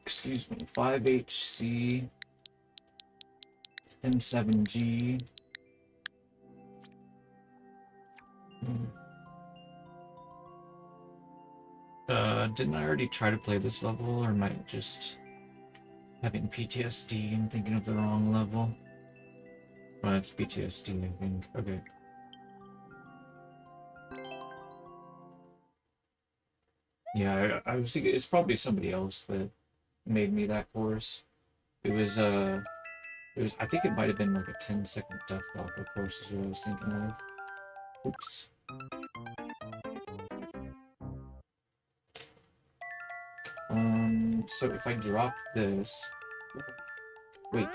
excuse me, 5HC, M7G. Didn't I already try to play this level, or am I just having PTSD and thinking of the wrong level? Well, it's PTSD, I think. Okay. Yeah, I was thinking it's probably somebody else that made me that course. It was I think it might have been like a 10-second death blocker course is what I was thinking of. Oops. So if I drop this, wait,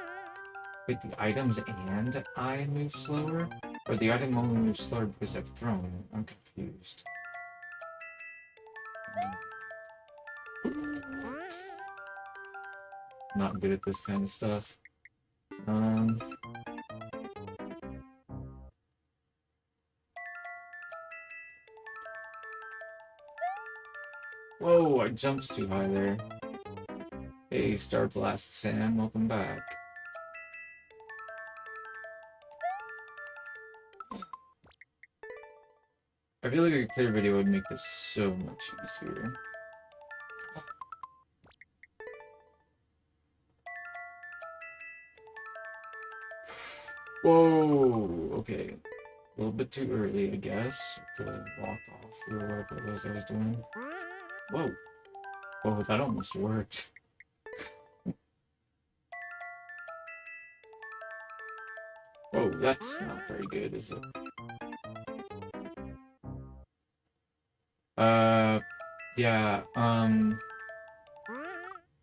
the items and I move slower? Or the item only moves slower because I've thrown it? I'm confused. Not good at this kind of stuff. Whoa, I jumped too high there. Hey, Star Blast Sam, welcome back. I feel like a clear video would make this so much easier. Whoa, okay. A little bit too early, I guess, to walk off or whatever it was I was doing. Whoa. Whoa, that almost worked. Whoa, that's not very good, is it? Yeah,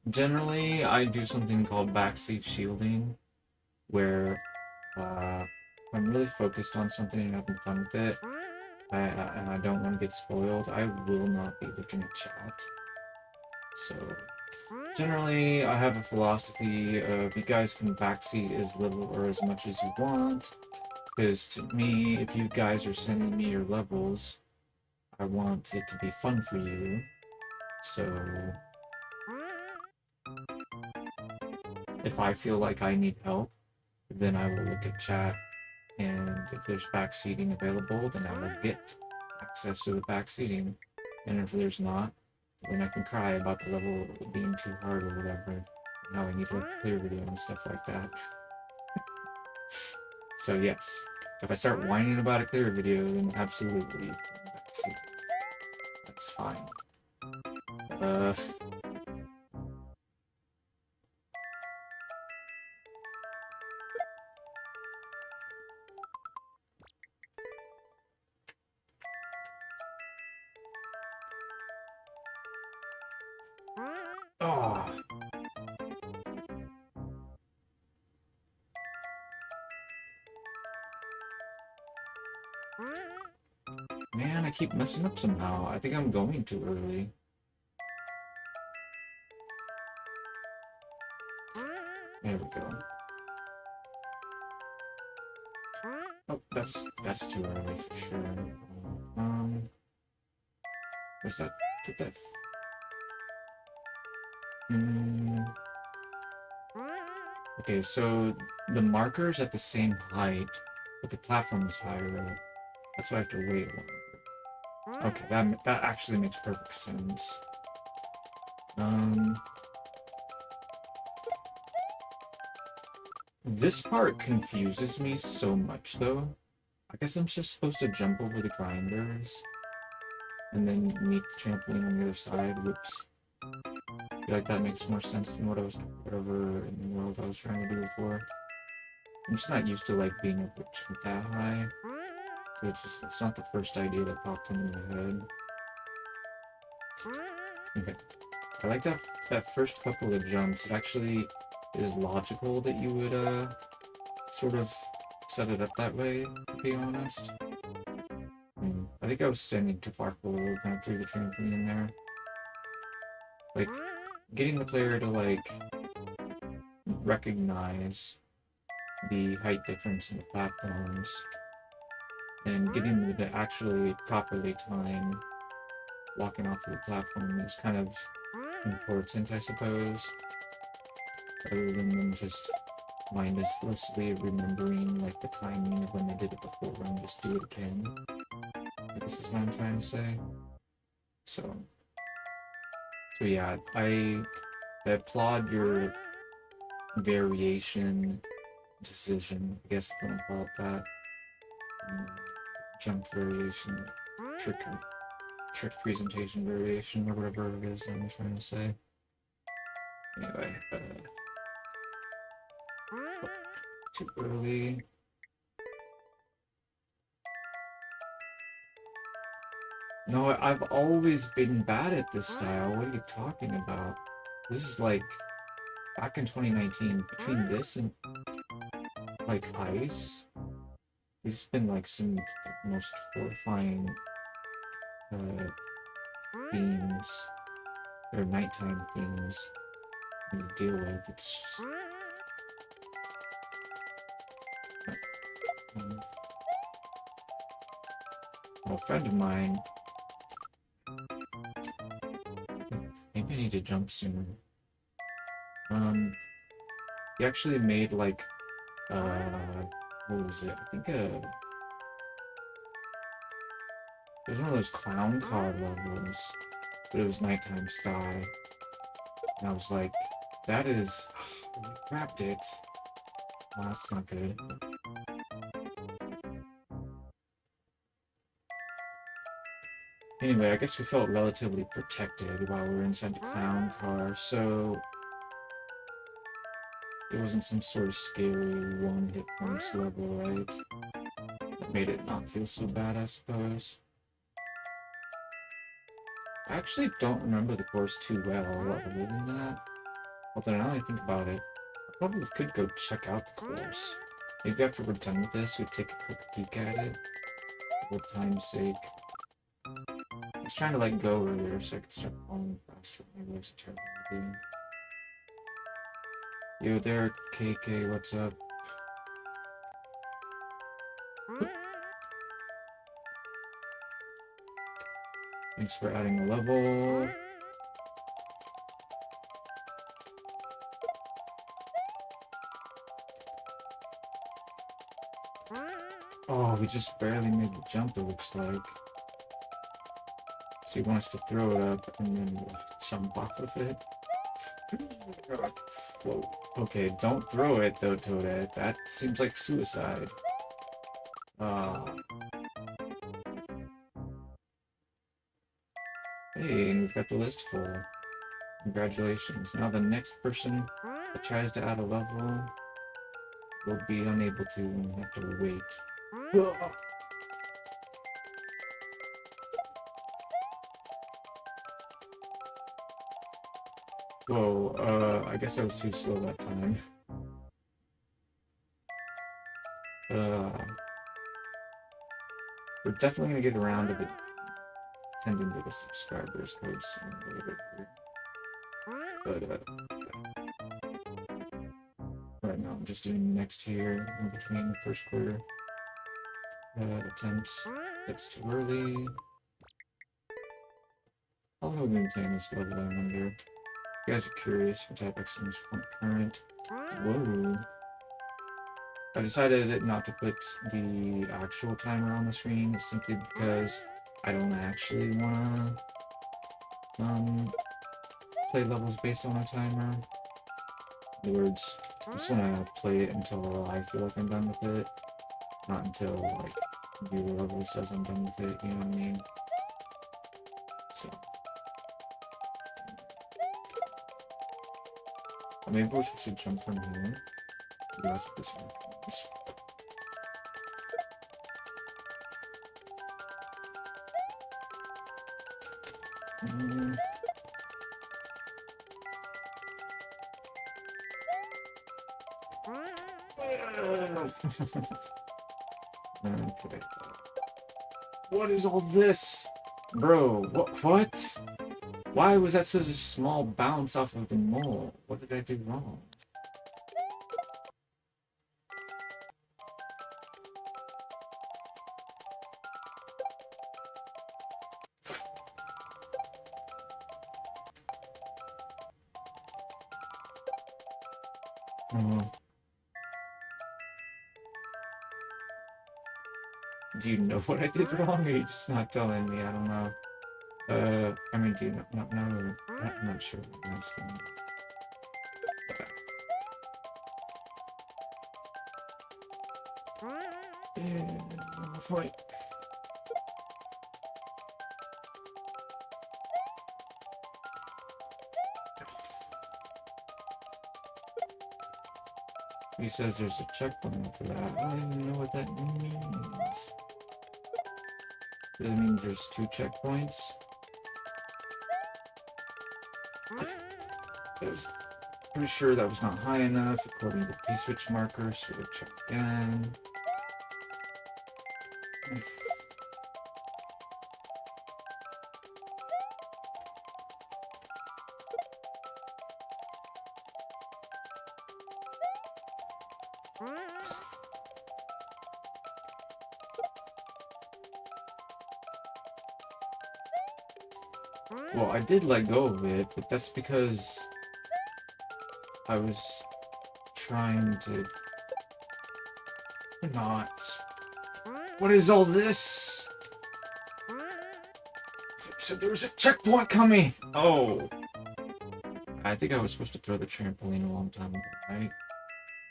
generally I do something called backseat shielding, where, I'm really focused on something and having fun with it, and I don't want to get spoiled, I will not be looking at chat. So, generally, I have a philosophy of you guys can backseat as little or as much as you want, because to me, if you guys are sending me your levels, I want it to be fun for you. So, if I feel like I need help, then I will look at chat, and if there's backseating available, then I will get access to the backseating, and if there's not, then I can cry about the level being too hard or whatever, and how I need a clear video and stuff like that. So yes, if I start whining about a clear video, then absolutely, that's fine. Oh. Man, I keep messing up somehow. I think I'm going too early. There we go. Oh, that's too early for sure. Where's that? Get that. Okay, so the marker's at the same height, but the platform is higher. That's why I have to wait longer. Okay, that actually makes perfect sense. This part confuses me so much, though. I guess I'm just supposed to jump over the grinders and then meet the trampoline on the other side. Whoops. I feel like that makes more sense than whatever in the world I was trying to do before. I'm just not used to, like, being able to jump that high. So it's not the first idea that popped into my head. Okay. I like that first couple of jumps. It actually is logical that you would, sort of set it up that way, to be honest. I think I was standing too far forward when I threw the trampoline there. Like, getting the player to, like, recognize the height difference in the platforms, and getting them to actually properly time walking off of the platform is kind of important, I suppose, rather than them just mindlessly remembering like the timing of when they did it before and just do it again. I guess is what I'm trying to say. So yeah, I applaud your variation decision, I guess if you want to call it that. Jump variation, trick presentation variation, or whatever it is I'm trying to say. Anyway, too early. No, I've always been bad at this style. What are you talking about? This is like back in 2019. Between this and like ice, these have been like some of the most horrifying themes or nighttime themes you deal with. It's just, a friend of mine. Maybe I need to jump sooner. He actually made like what was it? I think it was one of those clown car levels, but it was nighttime sky. And I was like, that is, I grabbed it. Oh, that's not good. Anyway, I guess we felt relatively protected while we were inside the clown car, so it wasn't some sort of scary one hit points level, right? That made it not feel so bad, I suppose. I actually don't remember the course too well, other than that. Although now I think about it, I probably could go check out the course. Maybe after we're done with this, we take a quick peek at it, for time's sake. I was trying to like go earlier so I could start falling faster. Maybe it was a terrible idea. Yo there, KK, what's up? Thanks for adding a level. Oh, we just barely made the jump, it looks like. So he wants to throw it up and then we'll jump off of it. Whoa. Okay, don't throw it though, Toadette. That seems like suicide. Hey, and we've got the list full. Congratulations. Now the next person that tries to add a level will be unable to and have to wait. Whoa, I guess I was too slow that time. We're definitely gonna get around to the attending to the subscribers code soon, but right now I'm just doing next here in between the first quarter attempts. That's too early. How long have we been playing this level, I wonder? If you guys are curious, what type of excellence point current? Whoa. I decided not to put the actual timer on the screen simply because I don't actually wanna play levels based on a timer. In other words, I just wanna play it until I feel like I'm done with it, not until like viewer level says I'm done with it, you know what I mean? So maybe we should jump from here. Maybe that's what this one is. Okay. What is all this? Bro, what? Why was that such a small bounce off of the mole? What did I do wrong? Oh. Do you know what I did wrong, or are you just not telling me? I don't know. I mean, do you not know? I'm not sure what I'm asking. Fight. He says there's a checkpoint for that. I don't even know what that means. Does it mean there's 2 checkpoints? I was pretty sure that was not high enough according to P-switch marker, so we'll check again. Well, I did let go of it, but that's because I was trying to not. What is all this? So there was a checkpoint coming. Oh, I think I was supposed to throw the trampoline a long time ago, right?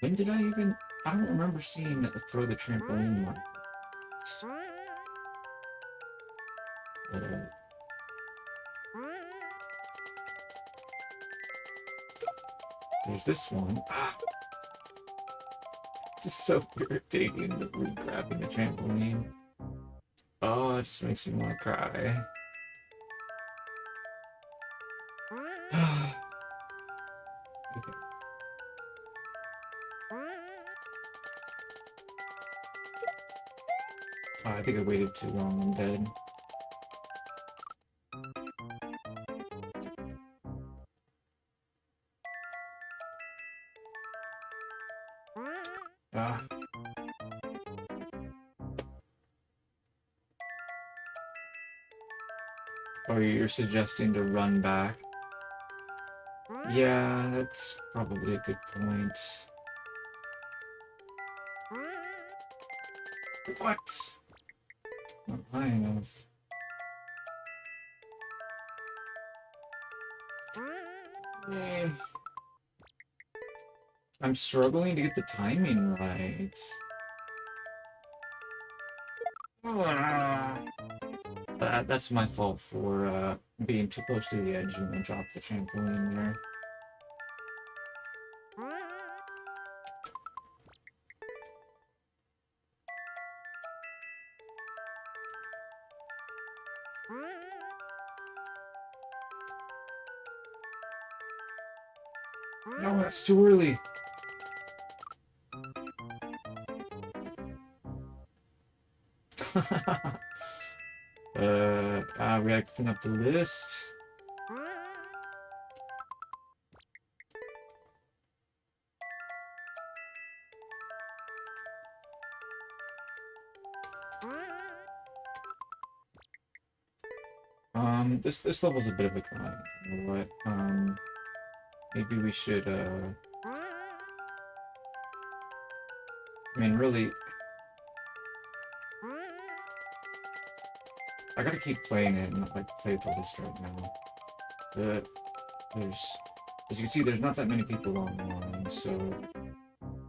When did I even? I don't remember seeing throw the trampoline one. There's this one. It's just so irritating that we're grabbing the trampoline. Oh, it just makes me want to cry. Okay. Oh, I think I waited too long. I'm dead. Oh, you're suggesting to run back? Yeah, that's probably a good point. What? Not high enough. I'm struggling to get the timing right. That's my fault for being too close to the edge when I dropped the trampoline there. No, that's too early. We gotta clean up the list. This level's a bit of a grind. You know what? Maybe we should, I mean, really, I gotta keep playing it and not, like, play the list right now. There's, as you can see, there's not that many people online, so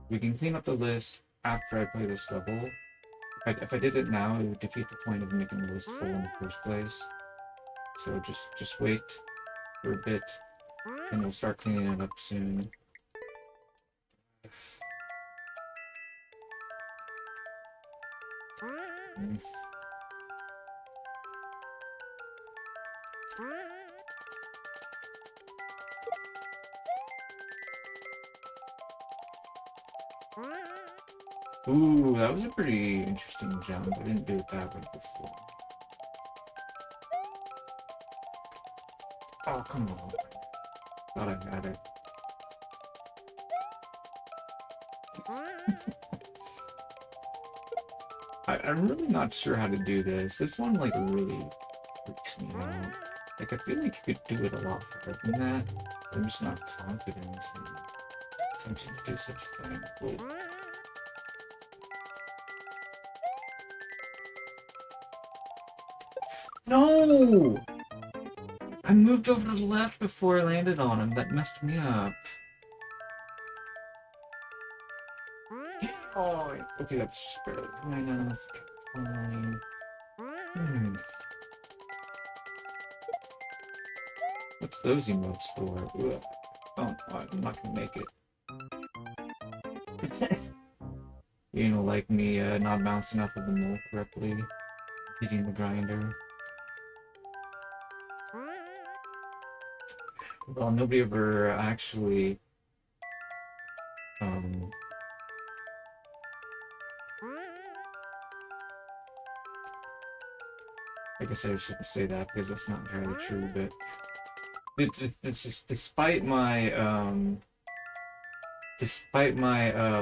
we can clean up the list after I play this level. If I did it now, it would defeat the point of making the list full in the first place. So just wait for a bit, and we'll start cleaning it up soon. Ooh, that was a pretty interesting jump. I didn't do it that way before. Oh, come on. Thought I had it. I'm really not sure how to do this. This one, like, really freaks me out. Like, I feel like you could do it a lot better than that. I'm just not confident. attempting to do such a thing. Wait. No! I moved over to the left before I landed on him. That messed me up. Oh, okay, that's just barely high enough. Fine. What's those emotes for? Ugh. Oh, I'm not gonna make it. You know, like me not bouncing off of the mole correctly, hitting the grinder. Well, nobody ever actually, I guess I shouldn't say that because that's not entirely true, but it's just despite my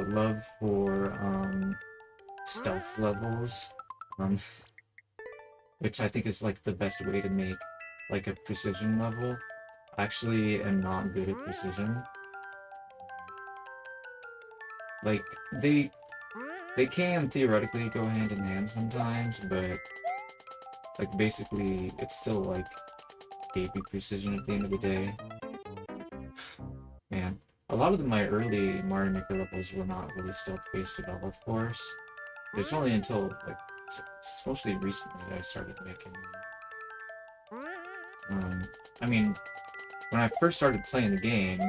love for stealth levels, which I think is like the best way to make like a precision level, I actually am not good at precision. Like they can theoretically go hand in hand sometimes, but like basically it's still like baby precision at the end of the day. Man, a lot of my early Mario Maker levels were not really stealth-based at all, of course. It's only until, like, it's mostly recently that I started making them. I mean, when I first started playing the game,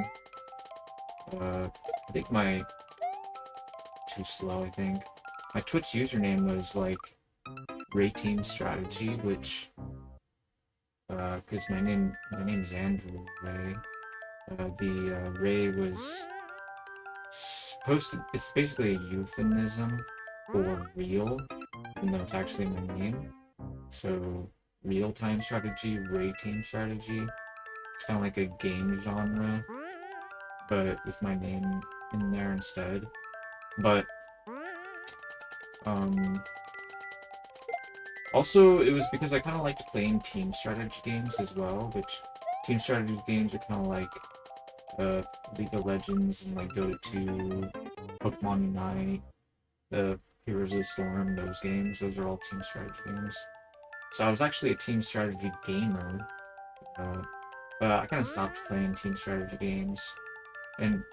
I think too slow, I think. My Twitch username was, like, Ray Team Strategy, which, because my name's Andrew Ray. The Ray was supposed to, it's basically a euphemism for real, even though it's actually my name. So, real-time strategy, Ray Team Strategy. It's kind of like a game genre, but with my name in there instead. But, also, it was because I kind of liked playing team strategy games as well, which team strategy games are kind of like League of Legends and like Dota 2, Pokemon Unite, Heroes of the Storm, those games. Those are all team strategy games. So I was actually a team strategy gamer, but I kind of stopped playing team strategy games. And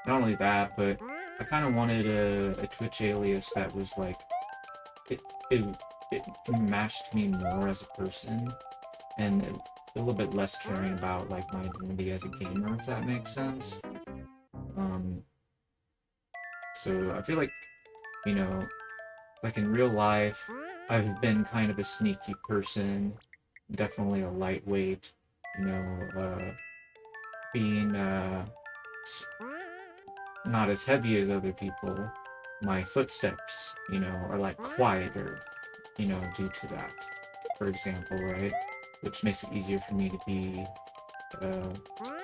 not only that, but I kind of wanted a Twitch alias that was like, it matched me more as a person, and a little bit less caring about like my identity as a gamer, if that makes sense. So I feel like, you know, like in real life, I've been kind of a sneaky person, definitely a lightweight, you know, being not as heavy as other people. My footsteps, you know, are like quieter, you know, due to that, for example, right? Which makes it easier for me to be a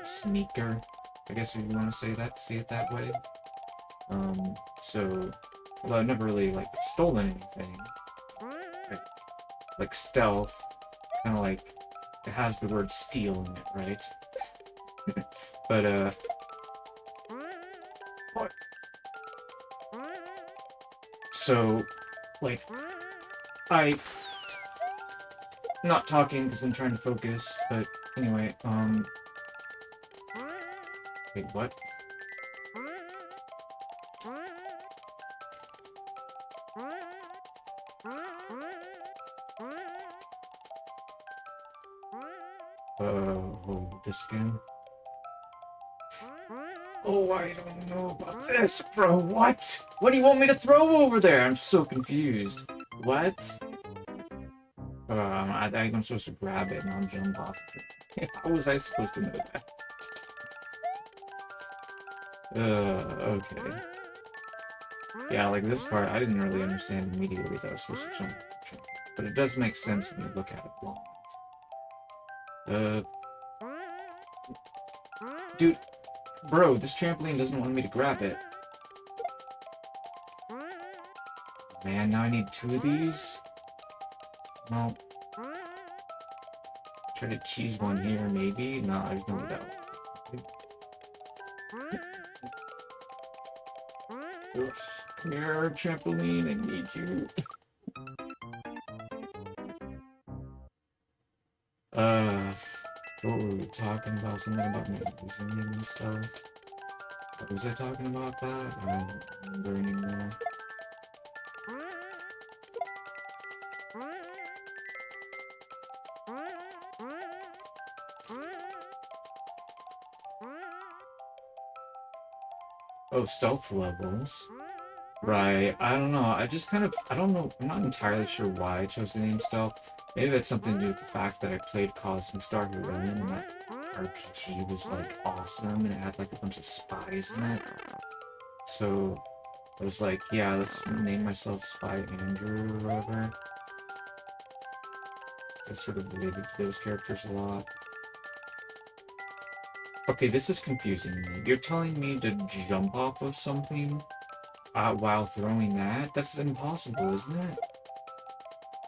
sneaker, I guess if you want to say it that way. So, although I've never really, like, stolen anything, like stealth, kind of like, it has the word steal in it, right? But, what? So, like, not talking because I'm trying to focus, but anyway, wait, what? Oh, this again? Oh, I don't know about this, bro. What? What do you want me to throw over there? I'm so confused. What? I think I'm supposed to grab it and I'll jump off of it. How was I supposed to know that? Okay. Yeah, like this part, I didn't really understand immediately that I was supposed to jump. But it does make sense when you look at it long enough. Dude, bro, this trampoline doesn't want me to grab it. Man, now I need 2 of these? Well, try to cheese one here, maybe? No, there's no way that one. Ugh. Come here, trampoline, I need you. Uh, what were we talking about? Something about me using it and stuff. What was I talking about that? I don't remember anymore. Oh, stealth levels. Right, I don't know. I just kind of, I don't know. I'm not entirely sure why I chose the name stealth. Maybe that's something to do with the fact that I played Cosmic Star Heroine and that RPG was like awesome and it had like a bunch of spies in it. So I was like, yeah, let's name myself Spy Andrew or whatever. I sort of related to those characters a lot. Okay, this is confusing me. You're telling me to jump off of something while throwing that? That's impossible, isn't it?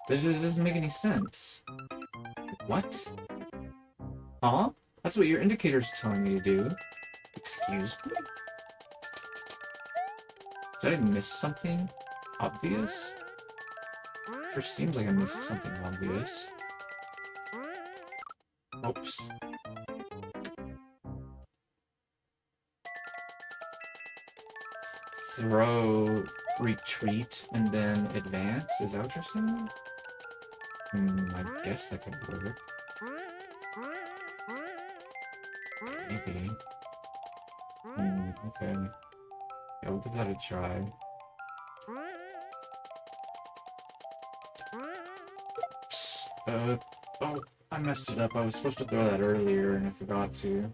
That doesn't make any sense. What? Huh? That's what your indicator's telling me to do. Excuse me? Did I miss something obvious? Sure seems like I missed something obvious. Oops. Throw, retreat, and then advance? Is that what you're saying? I guess that could work. Maybe. Okay. Yeah, we'll give that a try. Oh, I messed it up. I was supposed to throw that earlier and I forgot to.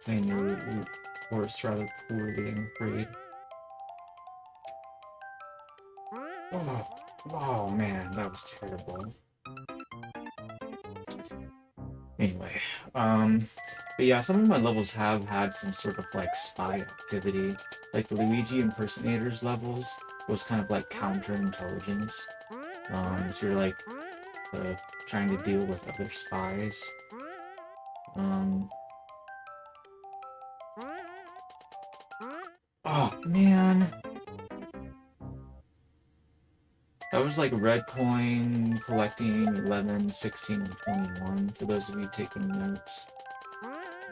Playing your horse rather poorly, I'm afraid. Oh man, that was terrible. Anyway, but yeah, some of my levels have had some sort of like spy activity. Like the Luigi impersonators levels was kind of like counterintelligence. So you're like trying to deal with other spies. Oh man. That was like red coin collecting 11, 16, and 21 for those of you taking notes.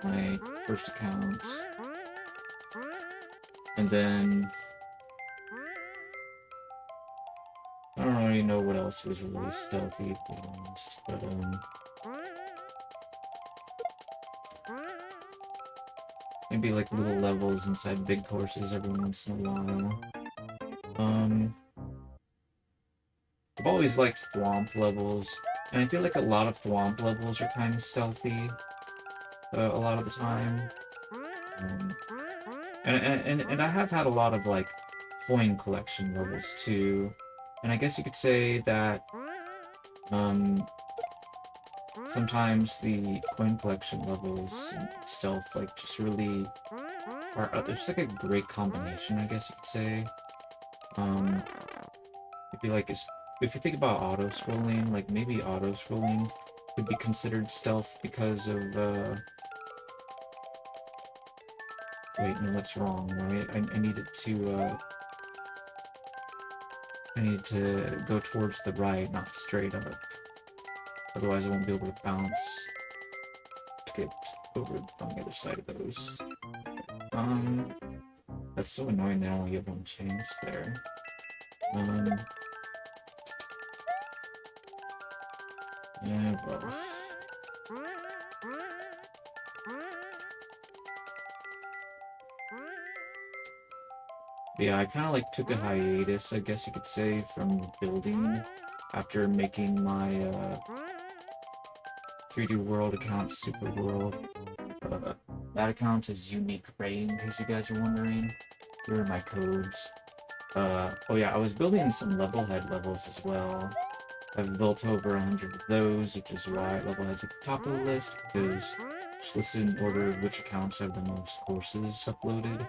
My first account. And then I don't really know what else was really stealthy, to be honest, but maybe like little levels inside big courses every once in a while. I've always liked Thwomp levels, and I feel like a lot of Thwomp levels are kind of stealthy a lot of the time. And I have had a lot of like coin collection levels too, and I guess you could say that sometimes the coin collection levels and stealth like just really are there's like a great combination, I guess you could say. It'd be like if you think about auto-scrolling, like maybe auto-scrolling could be considered stealth because of wait, no, that's wrong, right? I needed to go towards the right, not straight up. Otherwise I won't be able to bounce to get over on the other side of those. That's so annoying that I only get one chance there. Yeah, well. Yeah, I kind of like took a hiatus, I guess you could say, from building after making my 3D World account Super World. That account is Unique Ray, in case you guys are wondering. Here are my codes. Oh yeah, I was building some Levelhead levels as well. I've built over 100 of those, which is why Levelhead's at the top of the list, because just listed in order of which accounts have the most courses uploaded.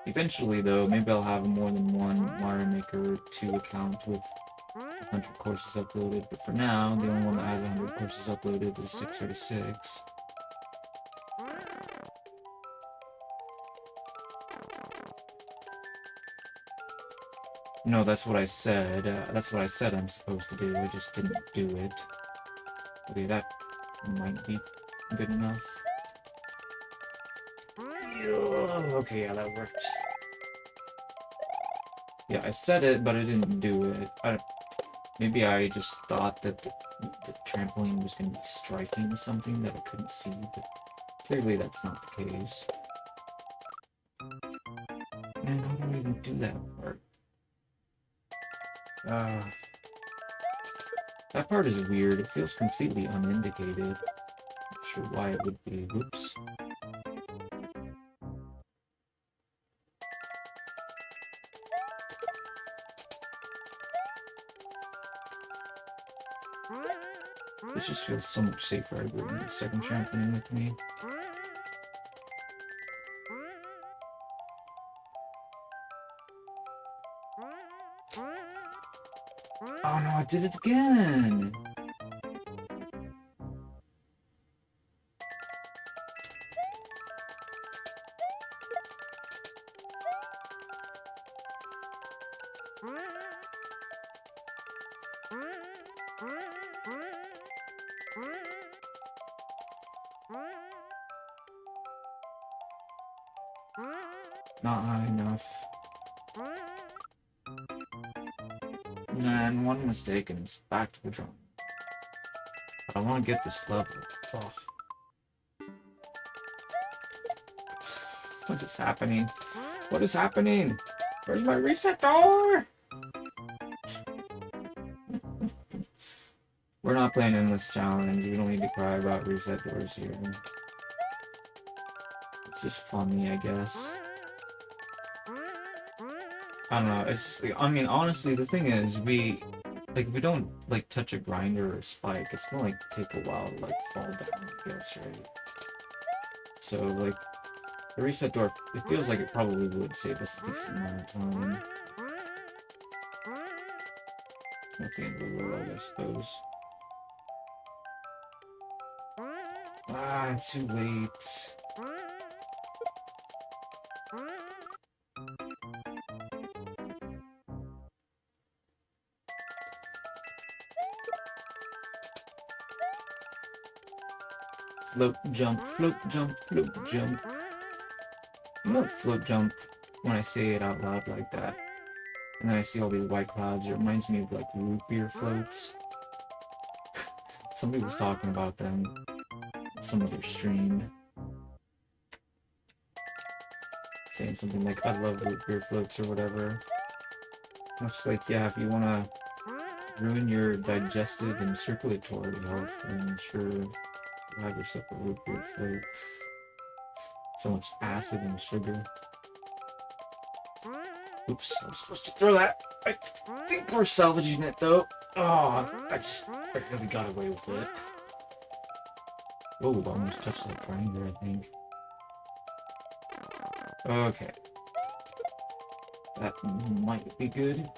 Eventually, though, maybe I'll have more than one Mario Maker 2 account with 100 courses uploaded, but for now, the only one that has 100 courses uploaded is 636. No, that's what I said. That's what I said I'm supposed to do. I just didn't do it. Okay, that might be good enough. Okay, yeah, that worked. Yeah, I said it, but I didn't do it. Maybe I just thought that the trampoline was going to be striking something that I couldn't see, but clearly that's not the case. Man, how do I even do that part? That part is weird. It feels completely unindicated. Not sure why it would be. Whoops. This just feels so much safer. I bring the second trampoline with me. Oh no, I did it again! Not high enough. And one mistake and it's back to the drum. But I want to get this level. Oh. What is happening? What is happening? Where's my reset door? We're not playing in this challenge. We don't need to cry about reset doors here. It's just funny, I guess. I don't know, it's just like, I mean, honestly, the thing is, if we don't, like, touch a grinder or spike, it's gonna, like, take a while to, like, fall down, I guess, right? So, like, the reset door, it feels like it probably would save us a decent amount of time. Not the end of the world, I suppose. Ah, too late. Float, jump, float, jump, float, jump. You know, float, jump, when I say it out loud like that, and then I see all these white clouds, it reminds me of, like, root beer floats. Somebody was talking about them on some other stream. Saying something like, I love root beer floats or whatever. I was like, yeah, if you want to ruin your digestive and circulatory health, then sure, have yourself a root beer float. So much acid and sugar. Oops, I was supposed to throw that. I think we're salvaging it though. Oh, I just barely got away with it. Oh, almost touched that grinder, I think. Okay. That might be good.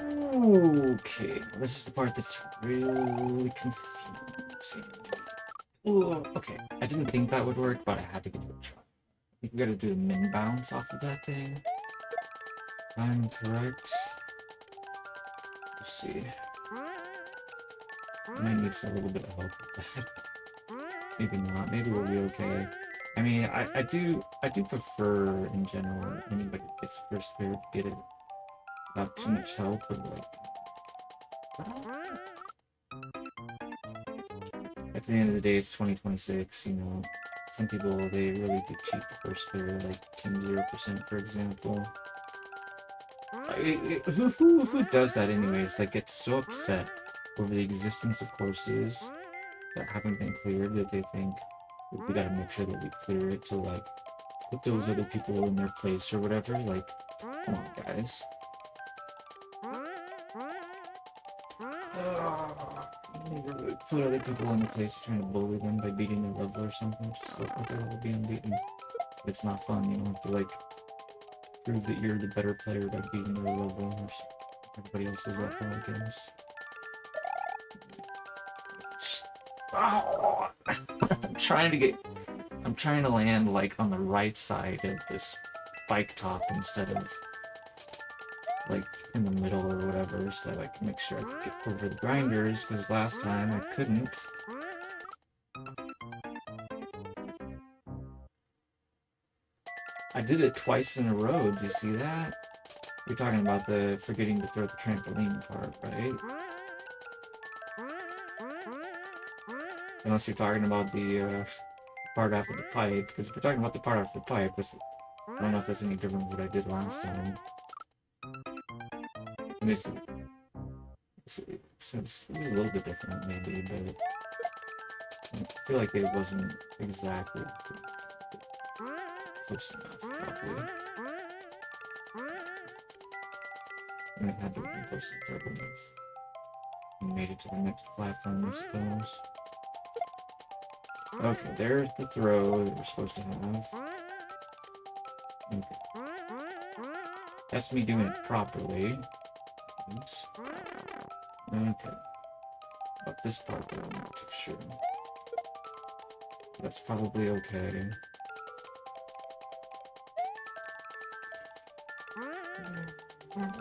Okay, this is the part that's really confusing. Ooh, okay, I didn't think that would work, but I had to give it a try. I think we gotta do a min bounce off of that thing. If I'm correct. Let's see. I might need a little bit of help with that. Maybe not. Maybe we'll be okay. I mean, I do prefer in general anybody who gets first player to get it without too much help, but like. At the end of the day, it's 2026, you know. Some people, they really do cheat the first player, like Team 0%, for example. Who does that anyways? Like, gets so upset over the existence of courses that haven't been cleared that they think we gotta make sure that we clear it to, like, put those other people in their place or whatever. Like, come on, guys. put other people in the place trying to bully them by beating their level or something. Just let their level be unbeaten. It's not fun. You don't have to like prove that you're the better player by beating their level or everybody else's level, I guess. Oh, I'm trying to land like on the right side of this bike top instead of like in the middle or whatever, so that I can make sure I can get over the grinders, because last time I couldn't. I did it twice in a row, did you see that? You're talking about the forgetting to throw the trampoline part, right? Unless you're talking about the part after the pipe, because if you're talking about the part after the pipe, I don't know if that's any different from what I did last time. I mean, it's a little bit different, maybe, but I feel like it wasn't exactly close enough, probably. And it had to have been close enough. We made it to the next platform, I suppose. Okay, there's the throw that we're supposed to have. Okay. That's me doing it properly. Oops. Okay. But this part, though, I'm not too sure. That's probably okay.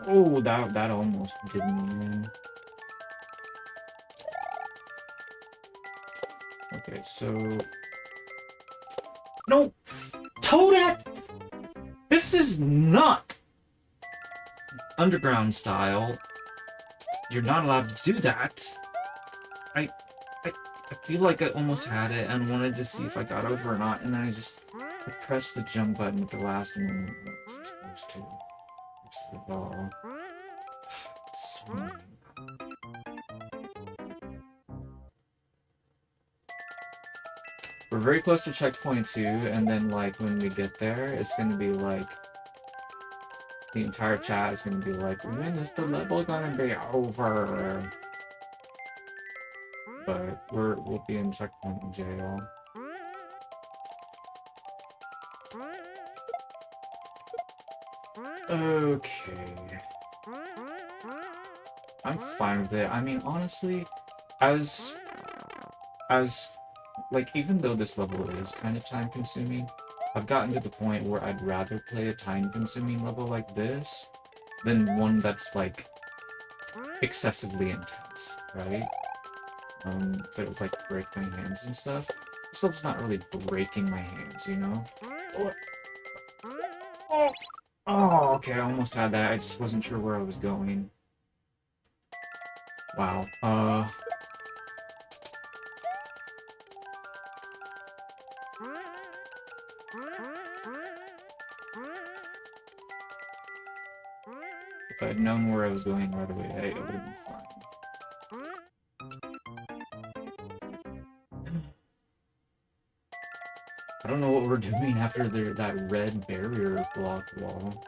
Oh, that almost did me in. Okay, so... No! Toadette! This is not underground style. You're not allowed to do that. I feel like I almost had it and wanted to see if I got over or not, and then I pressed the jump button at the last moment. I wasn't supposed to. It's the ball. It's so annoying. We're very close to checkpoint 2, and then, like, when we get there, it's gonna be like... The entire chat is gonna be like, when is the level gonna be over? But we'll be in checkpoint jail. Okay. I'm fine with it. I mean, honestly, as like, even though this level is kind of time-consuming, I've gotten to the point where I'd rather play a time-consuming level like this than one that's, like, excessively intense, right? That would, like, break my hands and stuff. This level's not really breaking my hands, you know? Oh, okay, I almost had that. I just wasn't sure where I was going. Wow. If I'd known where I was going right away, it would have been fine. I don't know what we're doing after that red barrier block wall.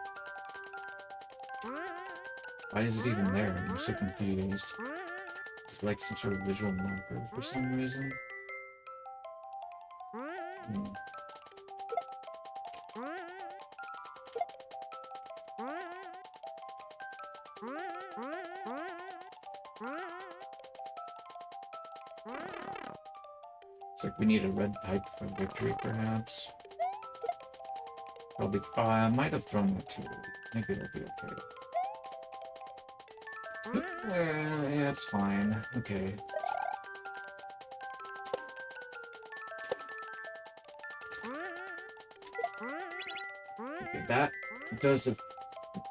Why is it even there? I'm so confused. It's like some sort of visual marker for some reason. It's like we need a red pipe for victory, perhaps. Probably. Oh, I might have thrown that too. Maybe it'll be okay. Yeah, it's fine. Okay. Okay, that does it.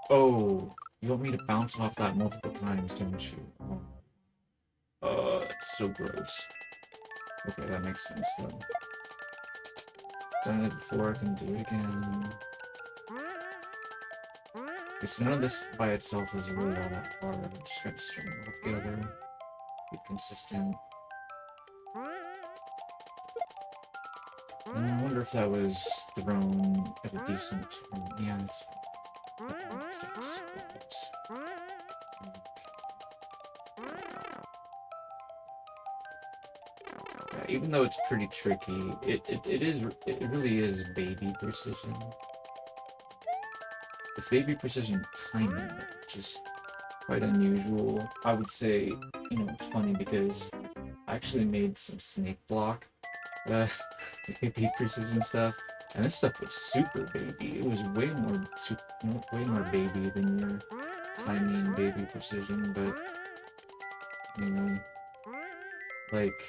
Oh, you want me to bounce off that multiple times, don't you? Oh, it's so gross. Okay, that makes sense then. Done it before, I can do it again. Because none of this by itself is really all that hard. I'm just gotta string it all together. Be consistent. I wonder if that was thrown at a decent... Yeah, it's fine. even though it's pretty tricky, it really is baby precision. It's baby precision timing, which is quite unusual. I would say, it's funny because I actually made some snake block, uh, baby precision stuff, and this stuff was super baby. It was way more baby than your timing baby precision, but like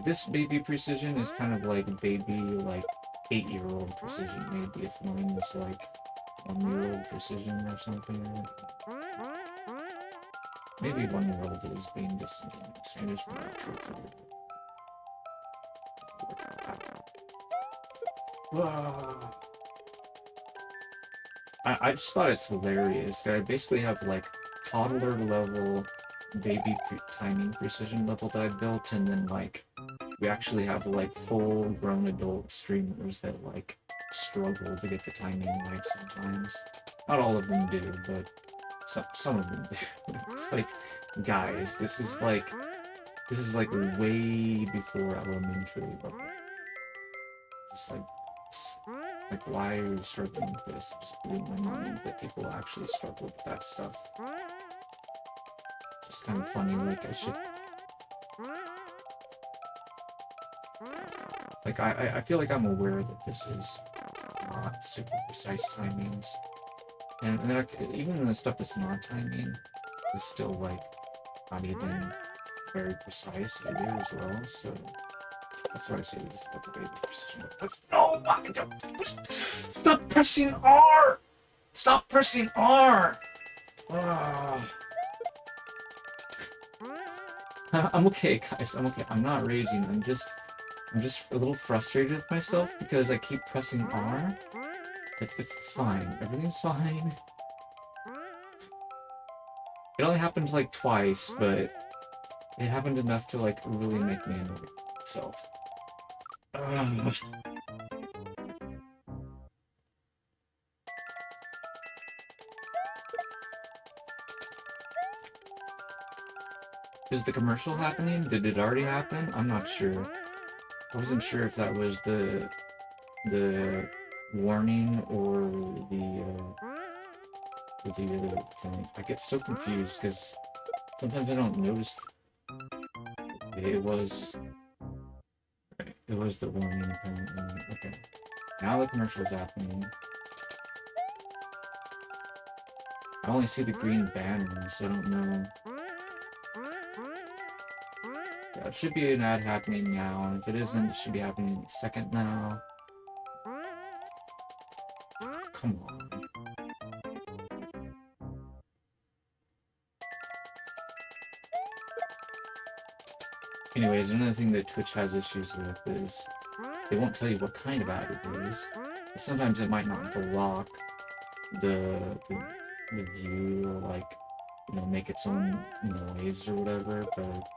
this baby precision is kind of like baby, like 8-year-old precision, maybe, if mine was like 1-year-old precision or something. Maybe 1-year-old is being disingenuous. Maybe it's more truthful. Whoa. I just thought it's hilarious. I basically have like toddler level baby timing precision level that I built, and then like we actually have like full grown adult streamers that like struggle to get the timing right sometimes. Not all of them do, but some of them do. It's like, guys, this is like way before elementary level. It's like why are you struggling with this? It just blew my mind that people actually struggle with that stuff. It's kind of funny, like I feel like I'm aware that this is not super precise timings. And then even the stuff that's not timing is still like not even very precise either as well, so that's why I say this is about the baby precision. No! Stop pressing R! Stop pressing R! I'm okay, guys. I'm okay. I'm not raging. I'm just a little frustrated with myself because I keep pressing R. It's fine. Everything's fine. It only happened like twice, but it happened enough to like really make me annoy myself. Is the commercial happening? Did it already happen? I'm not sure. I wasn't sure if that was the warning or the other thing. I get so confused because sometimes I don't notice. It was the warning apparently. Okay. Now the commercial's happening. I only see the green banner, so I don't know. Yeah, it should be an ad happening now, and if it isn't, it should be happening in a second now. Come on. Anyways, another thing that Twitch has issues with is they won't tell you what kind of ad it is. Sometimes it might not block the view or like, make its own noise or whatever, but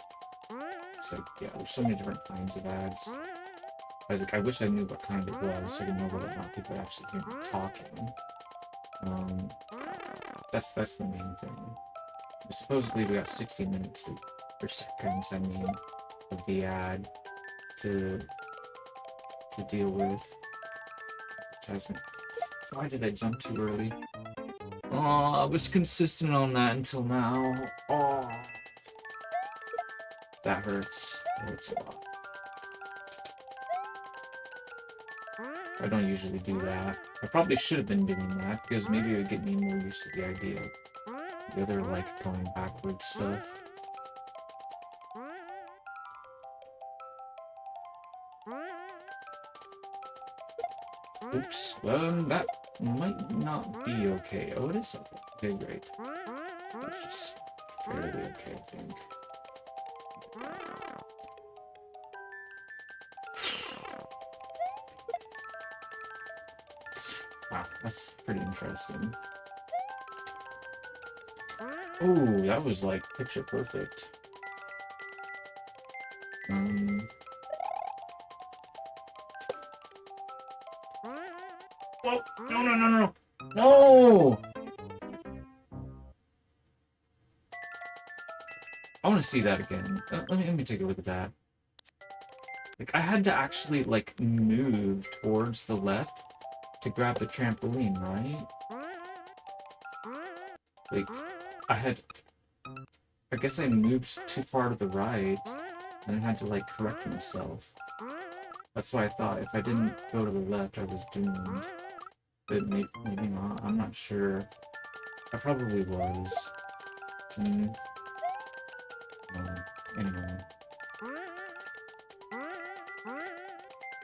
it's like, yeah, there's so many different kinds of ads. I wish I knew what kind it was so I could know whether or not people actually hear me talking. That's the main thing. Supposedly we got 60 minutes or seconds, I mean, of the ad to deal with. Why did I jump too early? Oh, I was consistent on that until now. Oh, that hurts. It hurts a lot. I don't usually do that. I probably should have been doing that because maybe it would get me more used to the idea of the other, like, going backwards stuff. Oops. That might not be okay. Oh, it is okay. Okay, great. That's just fairly okay, I think. Wow, that's pretty interesting. Ooh, that was like picture perfect. Whoa! No! No! I want to see that again. Let me take a look at that. Like, I had to actually, like, move towards the left to grab the trampoline, right? Like, I had... I guess I moved too far to the right, and I had to, like, correct myself. That's why I thought if I didn't go to the left, I was doomed. But maybe not. I'm not sure. I probably was. Anyway.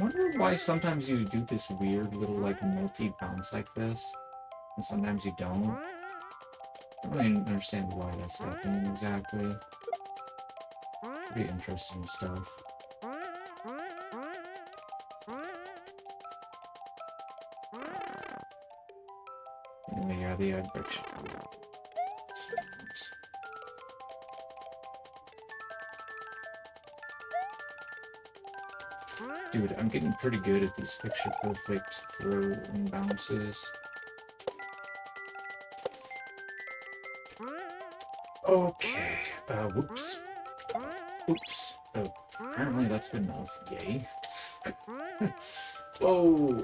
I wonder why sometimes you do this weird little, like, multi-bounce like this, and sometimes you don't. I don't really understand why that's happening exactly. Pretty interesting stuff. Anyway, yeah, the brick shop. Dude, I'm getting pretty good at these picture-perfect throw and bounces. Okay. Whoops. Oops. Oh, apparently that's good enough. Yay. Whoa.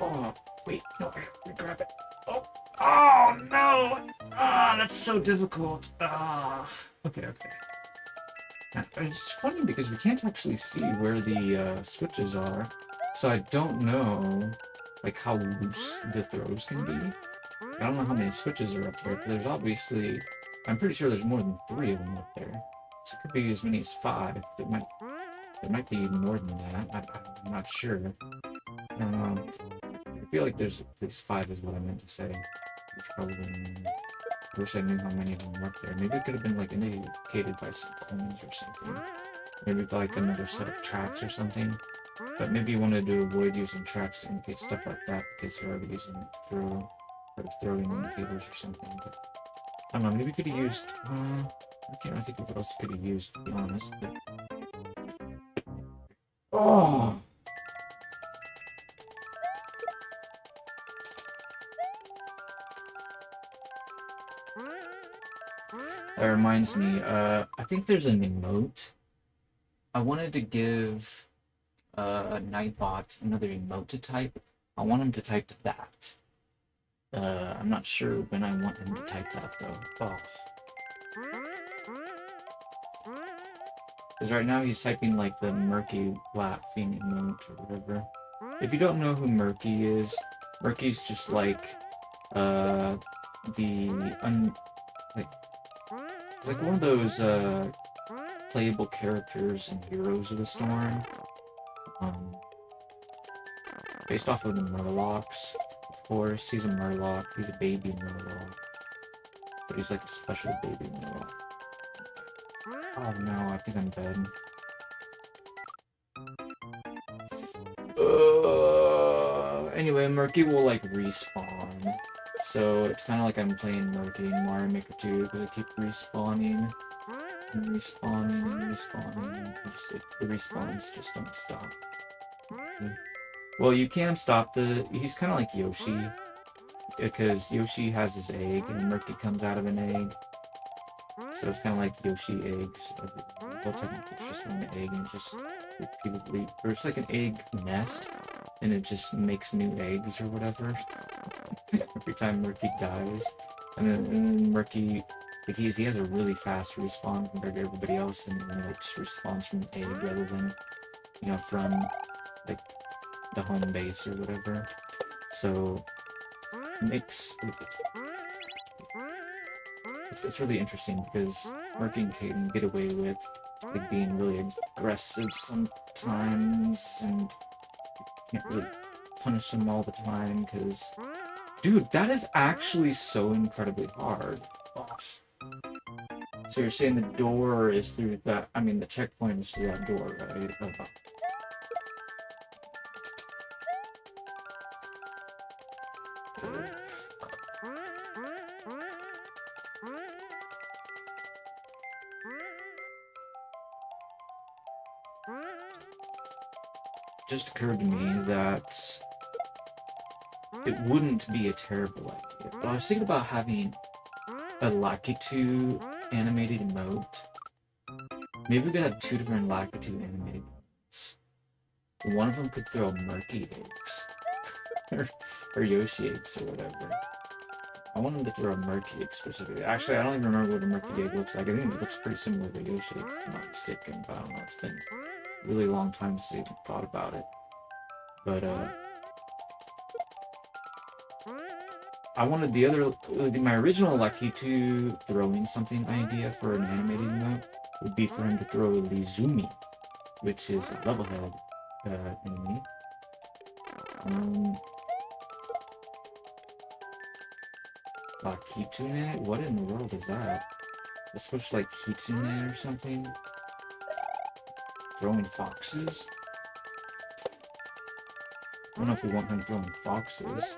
Oh, wait. No, I grab it. Oh. Oh, no. Ah, that's so difficult. Ah. Okay. It's funny because we can't actually see where the switches are, so I don't know, like, how loose the throws can be. I don't know how many switches are up there, but there's obviously... I'm pretty sure there's more than 3 of them up there. So it could be as many as 5. There might be more than that. I'm not sure. I feel like there's at least 5 is what I meant to say. Which probably... I wish I knew how many of them were up there. Maybe it could have been, like, indicated by some coins or something. Maybe like another set of tracks or something. But maybe you wanted to avoid using tracks to indicate stuff like that because you're already using it to throw, or throwing indicators or something. But I don't know, maybe we could have used... I can't really think of what else you could have used, to be honest, but... Oh! That reminds me, I think there's an emote. I wanted to give Nightbot another emote to type. I want him to type that. I'm not sure when I want him to type that, though. Oh. Because right now he's typing, like, the murky laughing emote or whatever. If you don't know who Murky is, Murky's just, like, it's like one of those, playable characters in Heroes of the Storm. Based off of the Murlocs, of course. He's a Murloc. He's a baby Murloc. But he's like a special baby Murloc. Oh no, I think I'm dead. Anyway, Murky will like respawn. So it's kind of like I'm playing Murky in Mario Maker 2 because I keep respawning. And respawning and respawning. The respawns just don't stop. Well, you can stop he's kind of like Yoshi, because Yoshi has his egg and Murky comes out of an egg. So it's kind of like Yoshi eggs. Well, technically it's just one egg and just repeatedly, or it's like an egg nest and it just makes new eggs or whatever every time Murky dies. And then Murky, like he has a really fast respawn compared to everybody else, and he like just respawns from the egg rather than, you know, from like the home base or whatever. So it makes it's really interesting because Murky can get away with like being really aggressive sometimes, and you can't really punish him all the time because, dude, that is actually so incredibly hard. Oh. So you're saying the door is through that? I mean, the checkpoint is through that door, right? Oh. Just occurred to me that it wouldn't be a terrible idea, but I was thinking about having a Lakitu animated emote. Maybe we could have 2 different Lakitu animated emotes. One of them could throw murky eggs. or Yoshi eggs or whatever. I want him to throw a murky egg specifically. Actually, I don't even remember what a murky egg looks like. I think it looks pretty similar to Yoshi egg, if I'm not mistaken. But I don't know. It's been a really long time since I even thought about it. But, I wanted the other, my original Lucky 2 throwing something idea for an animated emote would be for him to throw Lizumi, which is a level head enemy. Kitsune? What in the world is that? It's supposed to like Kitsune or something? Throwing foxes? I don't know if we want him throwing foxes.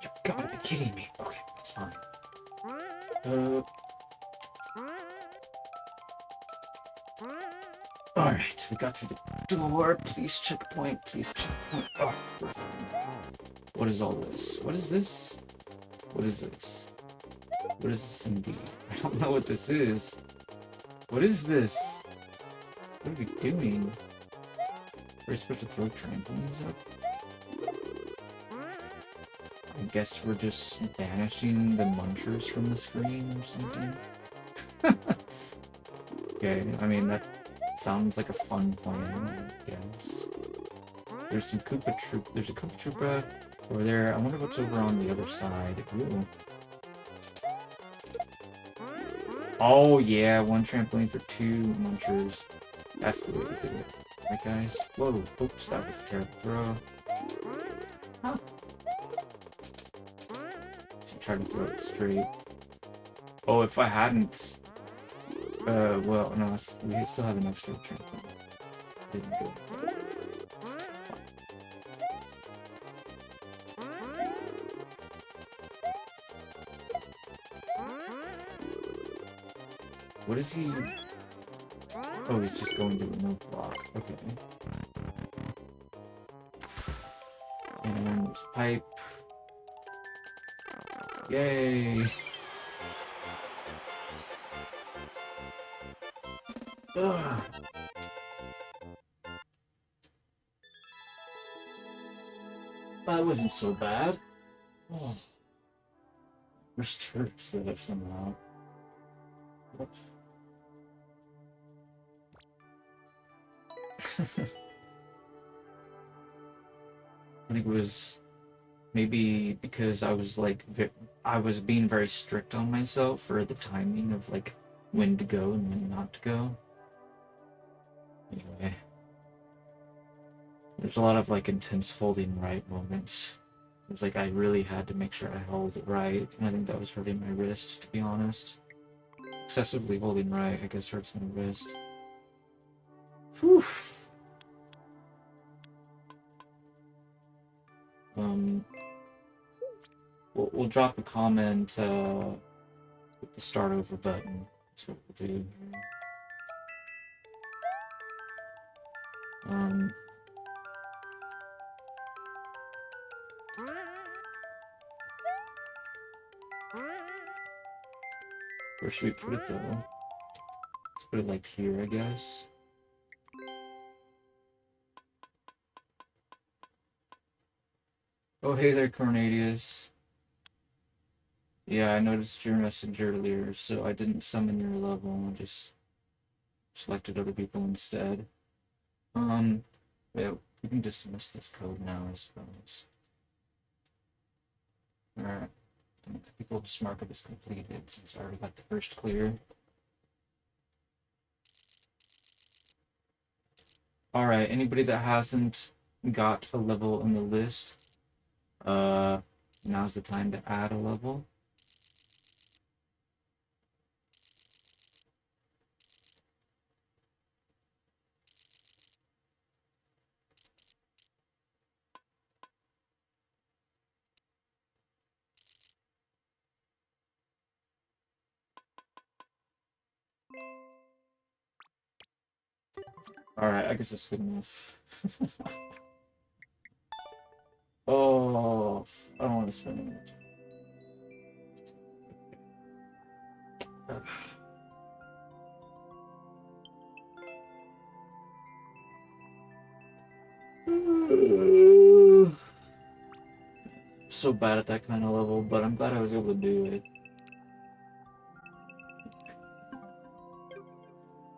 You gotta be kidding me. Okay, that's fine. Alright, we got through the door. Please checkpoint. Please checkpoint. Oh, we're fine. What is all this? What is this? What is this? What is this indeed? I don't know what this is. What is this? What are we doing? Are we supposed to throw trampolines up? I guess we're just banishing the munchers from the screen or something? Okay, I mean, that sounds like a fun plan, I guess. There's some Koopa Troop. There's a Koopa Troopa over there. I wonder what's over on the other side. Ooh. Oh, yeah, one trampoline for two munchers. That's the way to do it. Right, guys? Whoa, oops, that was a terrible throw. Huh. Should try to throw it straight. Oh, if I hadn't... well, no, we still have an extra trampoline. Didn't go. What is he... Oh, he's just going to the milk block. Okay. And there's pipe. Yay! Ugh. That wasn't so bad. Oh. There's turrets there somehow. What? I think it was maybe because I was like I was being very strict on myself for the timing of like when to go and when not to go. Anyway, there's a lot of like intense holding right moments. It was like I really had to make sure I held it right, and I think that was hurting my wrist, to be honest. Excessively holding right, I guess, hurts my wrist. Whew. We'll drop a comment with the start over button. That's what we'll do. Where should we put it though? Let's put it like here, I guess. Oh, hey there, Cornelius. Yeah, I noticed your message earlier, so I didn't summon your level. I just selected other people instead. Yeah, we can dismiss this code now, I suppose. Alright. People just mark it as completed since I already got the first clear. Alright, anybody that hasn't got a level in the list, now's the time to add a level. Alright, I guess that's good enough. Oh, I don't want to spend any more time. So bad at that kind of level, but I'm glad I was able to do it.